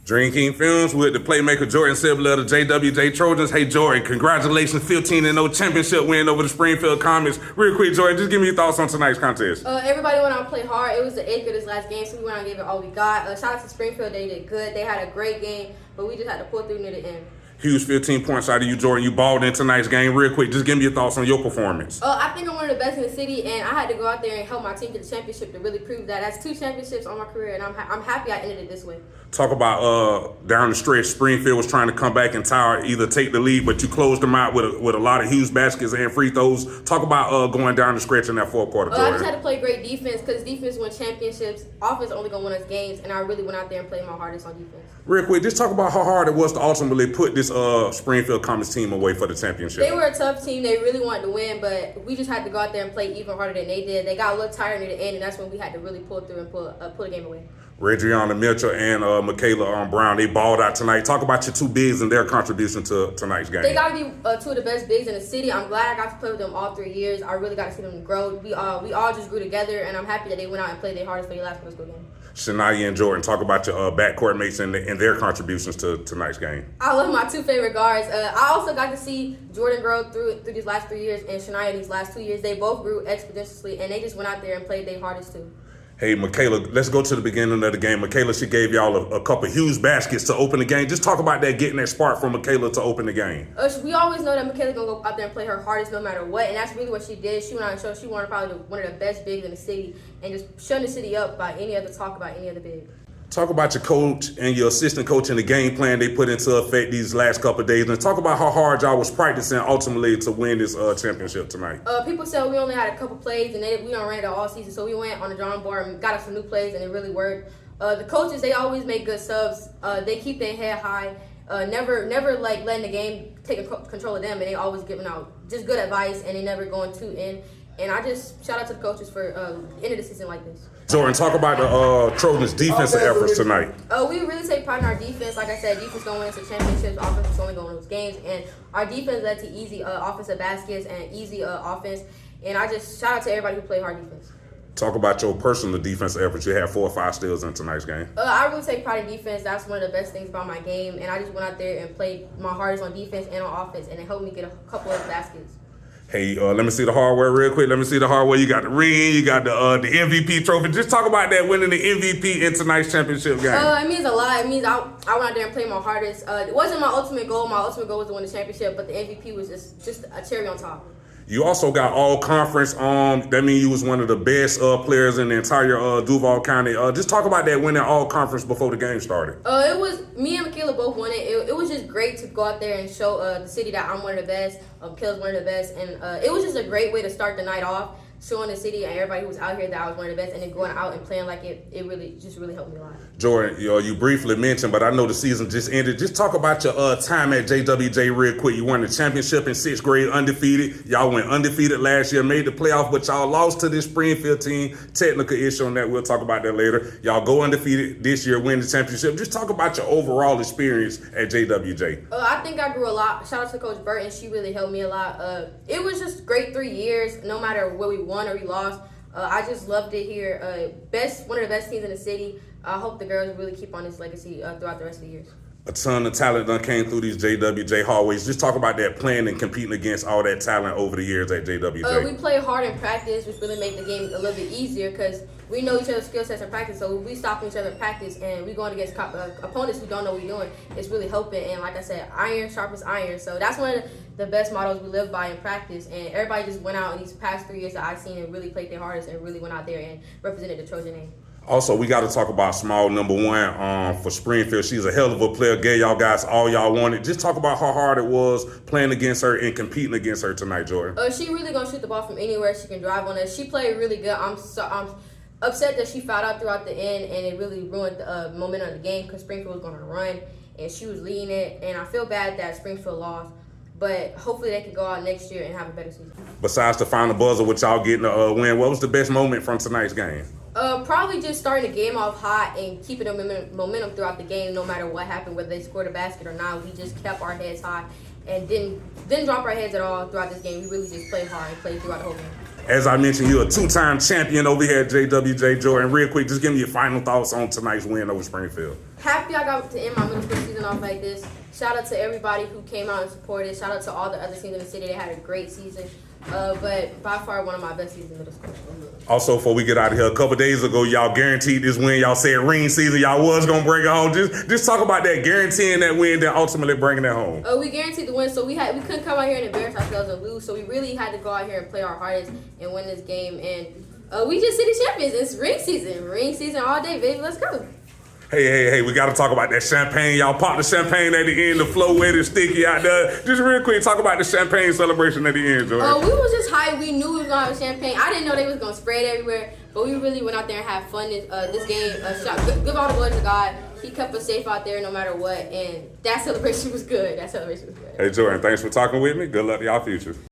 Drinking Films with the playmaker Jorrdann Sibley of the JWJ Trojans. Hey, Jordan, congratulations, 15-0 championship win over the Springfield Comets. Real quick, Jordan, just give me your thoughts on tonight's contest. Everybody went out and played hard. It was the 8th of this last game, so we went out and gave it all we got. Shout out to Springfield. They did good. They had a great game, but we just had to pull through near the end. Huge 15 points out of you, Jordan. You balled in tonight's game. Real quick, just give me your thoughts on your performance. I think I'm one of the best in the city, and I had to go out there and help my team get the championship to really prove that. That's 2 championships on my career, and I'm happy I ended it this way. Talk about down the stretch, Springfield was trying to come back and either take the lead, but you closed them out with a lot of huge baskets and free throws. Talk about going down the stretch in that fourth quarter, Jordan. I just had to play great defense because defense wins championships. Offense only going to win us games, and I really went out there and played my hardest on defense. Real quick, just talk about how hard it was to ultimately put this Springfield Comets team away for the championship. They were a tough team. They really wanted to win, but we just had to go out there and play even harder than they did. They got a little tired near the end, and that's when we had to really pull through and pull the game away. Reggiana Mitchell and Michaela Brown, they balled out tonight. Talk about your 2 bigs and their contribution to tonight's game. They got to be 2 of the best bigs in the city. I'm glad I got to play with them all 3 years. I really got to see them grow. We all just grew together, and I'm happy that they went out and played their hardest for their last school game. Shania and Jordan, talk about your backcourt mates and their contributions to tonight's game. I love my 2 favorite guards. I also got to see Jordan grow through these last 3 years, and Shania these last 2 years. They both grew exponentially, and they just went out there and played their hardest too. Hey, Michaela, let's go to the beginning of the game. Michaela, she gave y'all a couple huge baskets to open the game. Just talk about that, getting that spark from Michaela to open the game. We always know that Michaela's going to go out there and play her hardest no matter what, and that's really what she did. She went out and showed she wanted probably one of the best bigs in the city and just shutting the city up by any other talk about any other big. Talk about your coach and your assistant coach and the game plan they put into effect these last couple of days. And talk about how hard y'all was practicing ultimately to win this championship tonight. People said we only had a couple plays, and we don't run it all season. So we went on the drawing board and got us some new plays, and it really worked. The coaches, they always make good subs. They keep their head high. Never like letting the game take control of them, and they always giving out just good advice, and they never going too in. And I just shout out to the coaches for ending the season like this. Jordan, talk about the Trojans' defensive efforts tonight. We really take pride in our defense. Like I said, defense going to win us the championships. Offense is only going to win those games. And our defense led to easy offensive baskets and easy offense. And I just shout out to everybody who played hard defense. Talk about your personal defensive efforts. You had 4 or 5 steals in tonight's game. I really take pride in defense. That's one of the best things about my game. And I just went out there and played my hardest on defense and on offense. And it helped me get a couple of baskets. Hey, let me see the hardware real quick. Let me see the hardware. You got the ring. You got the MVP trophy. Just talk about that, winning the MVP in tonight's championship game. It means a lot. It means I went out there and played my hardest. It wasn't my ultimate goal. My ultimate goal was to win the championship, but the MVP was just a cherry on top. You also got all conference. That means you was one of the best players in the entire Duval County. Just talk about that winning all conference before the game started. It was me and Michaela both won it. It was just great to go out there and show the city that I'm one of the best. Michaela's one of the best, and it was just a great way to start the night off, showing the city and everybody who was out here that I was one of the best, and then going out and playing like it really helped me a lot. Jordan, you briefly mentioned, but I know the season just ended. Just talk about your time at JWJ real quick. You won the championship in 6th grade, undefeated. Y'all went undefeated last year, made the playoff, but y'all lost to this Springfield team. Technical issue on that. We'll talk about that later. Y'all go undefeated this year, win the championship. Just talk about your overall experience at JWJ. I think I grew a lot. Shout out to Coach Burton. She really helped me a lot. It was just great 3 years, no matter where we won or we lost. I just loved it here. One of the best teams in the city. I hope the girls really keep on this legacy throughout the rest of the years. A ton of talent done came through these JWJ hallways. Just talk about that playing and competing against all that talent over the years at JWJ. We play hard in practice, which really make the game a little bit easier because we know each other's skill sets in practice. So we stop each other in practice and we going against opponents who don't know what we're doing. It's really helping. And like I said, iron sharpens iron. So that's one of the best mottos we live by in practice. And everybody just went out in these past 3 years that I've seen and really played their hardest and really went out there and represented the Trojan name. Also, we got to talk about small number 1 for Springfield. She's a hell of a player. Gave y'all guys all y'all wanted. Just talk about how hard it was playing against her and competing against her tonight, Jordan. She really gonna shoot the ball from anywhere. She can drive on us. She played really good. I'm upset that she fouled out throughout the end, and it really ruined the momentum of the game because Springfield was gonna run, and she was leading it. And I feel bad that Springfield lost. But hopefully they can go out next year and have a better season. Besides the final buzzer, with y'all getting a win, what was the best moment from tonight's game? Probably just starting the game off hot and keeping the momentum throughout the game, no matter what happened, whether they scored a basket or not. We just kept our heads high and didn't drop our heads at all throughout this game. We really just played hard and played throughout the whole game. As I mentioned, you're a 2-time champion over here at JWJ. Jordan, real quick, just give me your final thoughts on tonight's win over Springfield. happy I got to end my middle school season off like this. Shout out to everybody who came out and supported. Shout out to all the other teams in the city. They had a great season. But by far one of my best seasons in middle school. Also, before we get out of here, a couple days ago, y'all guaranteed this win. Y'all said ring season, y'all was gonna bring it home. Just talk about that, guaranteeing that win, then ultimately bringing it home. We guaranteed the win, so we couldn't come out here and embarrass ourselves and lose. So we really had to go out here and play our hardest and win this game. And we just city champions. It's ring season all day, baby. Let's go. Hey, we got to talk about that champagne. Y'all pop the champagne at the end, the flow wet and sticky out there. Just real quick, talk about the champagne celebration at the end, Jorrdann. We was just hyped. We knew we was going to have champagne. I didn't know they was going to spray it everywhere, but we really went out there and had fun this game. Give all the glory to God. He kept us safe out there no matter what, and that celebration was good. Hey, Jorrdann, thanks for talking with me. Good luck to y'all future.